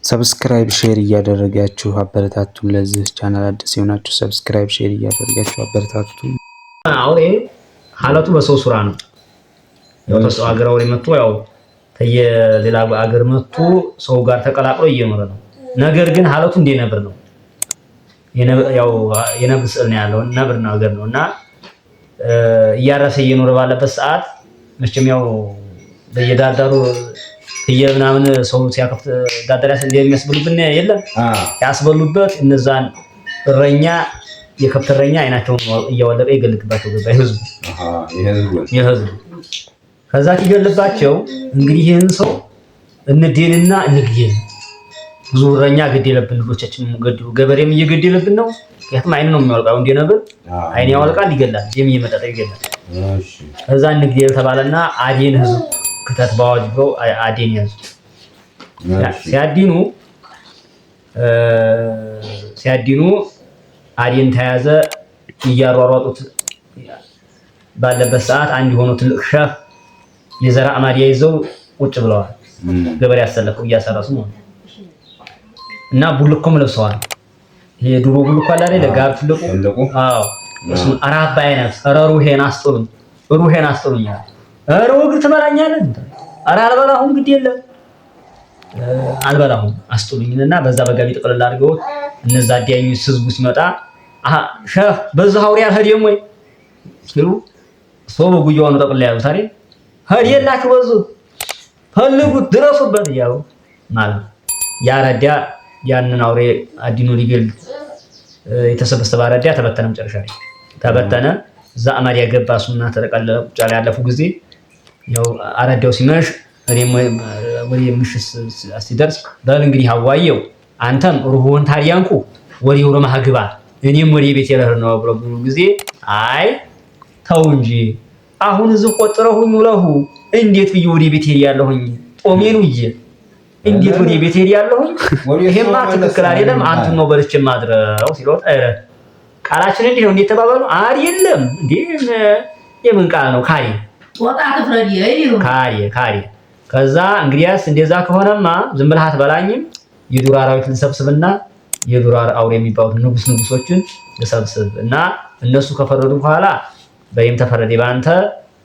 ሰብስክራይብ ሼር እያደረጋችሁ አበረታቱን። ለዚህ ቻናል አዲስ የሆናችሁ ሰብስክራይብ ሼር እያደረጋችሁ አበረታቱን። አውሬ ሐለቱ በሰው ሱራ ነው። ያው ተሰው አገር አውሬ መጥቶ ያው ከየሌላ አገር መጥቶ ሰው ጋር ተቀላቅሎ እየኖረ ነው። ነገር ግን ሐለቱ እንደ ነብር ነው። ያው የነብር ስዕል ነው ያለው ነብር ነገር ነውና እያረሰ እየኖረ ባለበት ሰዓት መቼም ያው በየዳዳሩ ምናምን ሰው ሲያከፍት ዳዳሪያ እንደሚያስበሉብን የለም ያስበሉበት እነዛን እረኛ የከብት እረኛ አይናቸውን እያወለቀ ይገልጥባቸው ገባ ይህዝቡ ከዛ ይገልጥባቸው እንግዲህ ይህን ሰው እንደኔና እንግዲህ ብዙ እረኛ ገደለብን ልጆቻችንን ገደሉ ገበሬም እየገደለብን ነው ያትም አይን ነው የሚያወልቀው እንደ ነበር አይን ያወልቃል ይገላል የሚመጣ ይገላል እሺ ከዛ እንግዲህ ተባለና አዴን ህዝብ ከተት ባዋጅ ብሎ አዴን ያዙ ሲያዲኑ አዴን ተያዘ እያሯሯጡት ባለበት ሰዓት አንድ ሆኖ ትልቅ ሸፍ የዘራ አማዲያ ይዘው ቁጭ ብለዋል ገበሬ ያሰለፈው እያሰራሱ ነው እና ቡልኮም ለብሰዋል የዱሮ ቡልኮ አለ አይደል ጋር ትልቁ አዎ እሱ አራባ አይነት ሩሄን አስጥሉኝ ሩግ ትበላኛለህ አራ አልበላሁም ግድ የለም አልበላሁም አስጥሉኝና በዛ በጋቢ ጥቅልል አድርገው እነዛ ዲያኙ ህዝቡ ሲመጣ ሸህ በዛ አውሬ አልሄደም ወይ ሲሉ ሰው በጉያው ነው ጠቅልል ያለው ታዲያ ሄደላችሁ በዙ ፈልጉት ድረሱበት ያው ማለት ያረዳ ያንን አውሬ አዲኖ ሊገል የተሰበሰበ አረዳ ተበተነ መጨረሻ ላይ ተበተነ እዛ አማዲያ ገባሱና ተጠቀለለ ቁጭ ላይ ያለፉ ጊዜ ያው አረዳው ሲመሽ እኔም ወደ ምሽስ ሲደርስ በል እንግዲህ አዋየው አንተም ሩሁን ታሪያንኩ ወዲው ረማግባ እኔም ወደ ቤት የለህ ነው ብሎ ጊዜ አይ ተው እንጂ አሁን እዚህ ቆጥረሁኝ ለሁ እንዴት ብዬ ወደ ቤት ሄዳለሁኝ ጦሜን ውዬ እንዴት ወደ ቤት ሄዳለሁኝ ይሄማ ትክክል አይደለም አንተ ነው በልቼ ማድረው ሲሎት አረ ቃላችን እንዴ ነው እንዴ ተባባሉ አይደለም እንዴ የምን ቃል ነው ካሪ ወጣ ተፍረዲ አይደለም ካሪ ከዛ እንግዲያስ እንደዛ ከሆነማ ዝም ብለህ አትበላኝም የዱር አራዊት ልሰብስብና የዱር አውሬ የሚባሉት ንጉሶችን ልሰብስብና እነሱ ከፈረዱ በኋላ በእም ተፈረደ ባንተ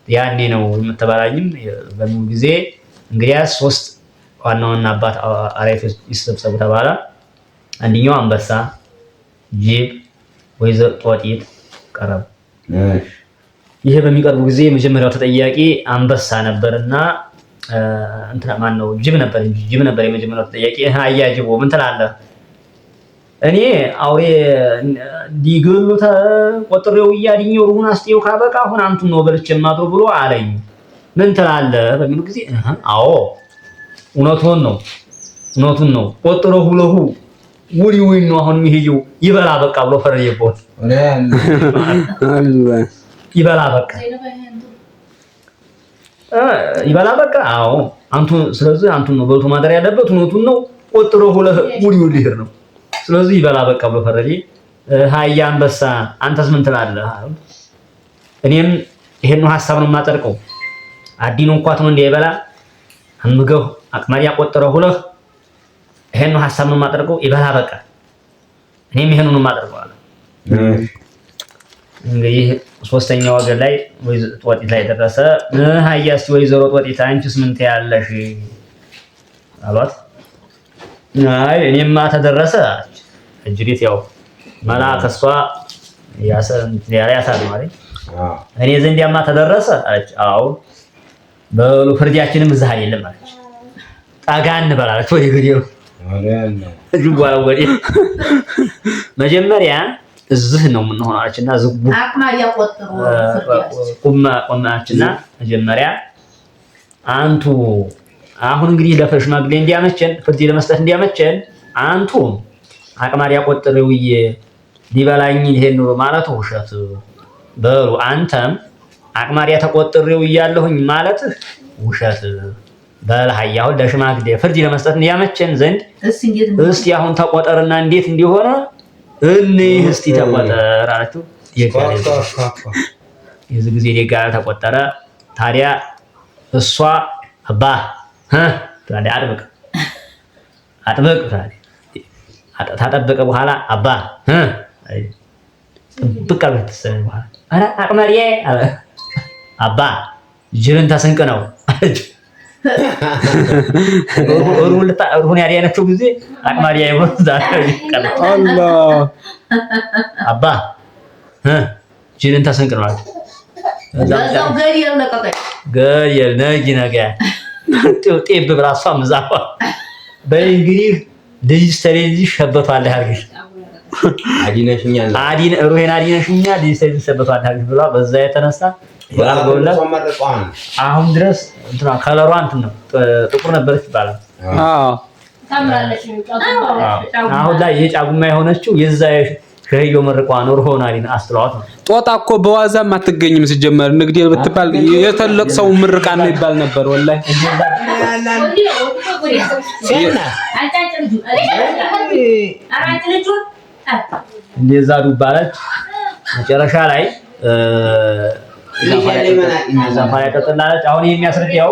ያኔ ነው የምትበላኝም በሚሉ ጊዜ እንግዲያስ ሶስት ዋናውና አባት አራዊቶች ይሰብሰቡ ተባለ አንደኛው አንበሳ ጅብ ወይዘሮ ጦጢት ቀረቡ ይሄ በሚቀርቡ ጊዜ የመጀመሪያው ተጠያቂ አንበሳ ነበርና እንትና ማን ነው ጅብ ነበር የመጀመሪያው ተጠያቂ አያጅቦ ምን ትላለህ እኔ አውሬ ዲገሉ ተቆጥሬው ያድኘው ሩሁን አስጤው ካበቃ አሁን አንቱ ነው በልቼ ማድሮ ብሎ አለኝ ምን ትላለህ በሚሉ ጊዜ አዎ እውነቱን ነው ቆጥረው ሁለሁ ውሪውኝ ነው አሁን የሚሄየው ይበላ በቃ ብሎ ፈረየቦት ይበላ በቃ አዎ አንቱ ስለዚህ አንቱ ነው በልቶ ማደር ያለበት እውነቱን ነው ቆጥረው ሁለሁ ውሪው ሊሄድ ነው ስለዚህ ይበላ በቃ ብሎ ፈረደ ሃያ አንበሳ አንተስ ምን ትላለህ እኔም ይሄን ሐሳብ ነው የማጠርቀው አዲኑ እንኳን ነው እንዲይበላ አንገው አቅማሪ ያቆጠረው ሁለህ ይሄን ሐሳብ ነው የማጠርቀው ይበላ በቃ እኔም ይሄን ነው የማጠርቀው አለ እንግዲህ ሶስተኛው ወገን ላይ ወይዘሮ ጦጢት ላይ ደረሰ ሃያስ ወይዘሮ ጦጢት አንቺስ ምን ትያለሽ አሏት አይ እኔማ ተደረሰ እጅሪት ያው መላከሷ ያሳል ማለት እኔ ዘንዲያማ ተደረሰ አለች አዎ በሉ ፍርዲያችንም እዛ አይደለም አለች ጣጋን በላለች ወይ ግዲው ጅጓላ ወዲ መጀመሪያ እዚህ ነው ምን ሆነ አለችና ዝጉ አቅማዲያ ቆጥሮ ቁማችና መጀመሪያ አንቱ አሁን እንግዲህ ለሽማግሌ እንዲያመቸን ፍርድ ለመስጠት እንዲያመቸን አንቱ አቅማዲያ ቆጥሬው ሊበላኝ ይሄን ነው ማለት ውሸት በሉ አንተም አቅማዲያ ተቆጥሬው ያለሁኝ ማለት ውሸት በልሃያው ለሽማግሌ ፍርድ ለመስጠት እንዲያመቸን ዘንድ እስቲ አሁን ተቆጠርና እንዴት እንዲሆነ እስቲ ተቆጠር አለችው የዚህ ጊዜ ደጋ ተቆጠረ ታዲያ እሷ አባ ታዲያ አድርግ አጥበቅ ታጠበቀ በኋላ አባ ጥብቅ አድርገህ ትሰበኝ በኋላ ኧረ አቅመሪዬ አባ ጅርን ታሰንቅ ነው እሩን ያዲያነቸው ጊዜ አቅማሪያ ይወር ዛሬ አላህ አባ ጅርን ታሰንቅ ነው ማለት እዛው ገሪየል ነቀቀኝ ገሪየል ነጊ ነገ ጤብ ብራሷ መዛፋ በይ እንግዲህ ልጅ ስተሌጅ ሸበቷል ያርግሽ አዲነሽኛል ሩሄን አዲነሽኛል ልጅ ስተሌጅ ሸበቷል ያርግሽ ብላ በዛ የተነሳ ያርገውላ አሁን ድረስ እንትና ከለሯ እንትን ነው ጥቁር ነበረች ይባላል። አዎ ታምራለች ነው አሁን ላይ የጫጉማ የሆነችው የዛ ሸህዮ መርቋ ነው ሩሆን አዲን አስተላዋት ነው። ጦጣ እኮ በዋዛም አትገኝም ሲጀመር ንግዴል ብትባል የተለቅ ሰው ምርቃን ነው ይባል ነበር ወላሂ እንደዛ ዱባለች መጨረሻ ላይ ዛፋያ ተጠላለች። አሁን የሚያስረዳው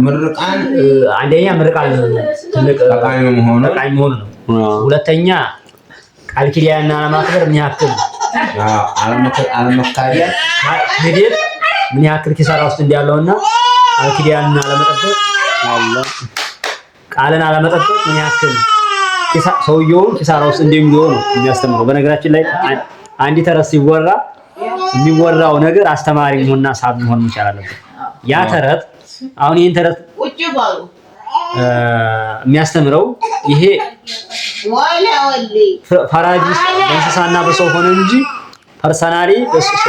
ምርቃን አንደኛ ምርቃን ትልቅ ጠቃሚ መሆኑ ነው። ሁለተኛ ቃል ኪዳንና ለማክበር ምን ያክል አለመካሪያ ሄደት ምን ያክል ኪሳራ ውስጥ እንዳለውና ቃል ኪዳንና ለመጠበቅ ቃልን አለመጠበቅ ምን ያክል ሰውየውን ኪሳራ ውስጥ እንደሚሆን ነው የሚያስተምረው። በነገራችን ላይ አንዲ ተረት ሲወራ የሚወራው ነገር አስተማሪ መሆንና ሳቢ መሆን መቻል አለበት። ያ ተረት አሁን ይሄን ተረት ቁጭ ባሉ የሚያስተምረው ይሄ ፈራጅ በእንስሳና በሰው ሆነ እንጂ ፐርሰናሊ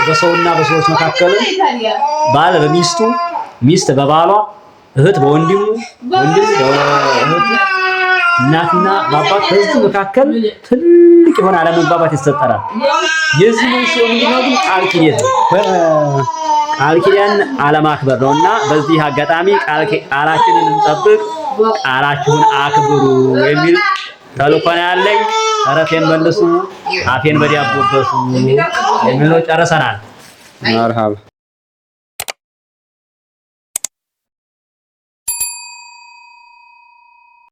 በሰውና በሰዎች መካከል ባል በሚስቱ ሚስት በባሏ እህት በወንድሙ ወንድም በእህቱ እናትና በአባት በዚህ መካከል ትልቅ የሆነ አለመግባባት ይፈጠራል። የዚህ መንስኤው ምንድነው? ቃል ኪዳን አለማክበር ነውና በዚህ አጋጣሚ ቃላችንን እንጠብቅ፣ ቃላችሁን አክብሩ የሚል ተልእኮ ነው ያለኝ። ተረቴን መልሱ፣ አፌን በዲያቦ በሱ የሚለው ጨርሰናል። መርሃባ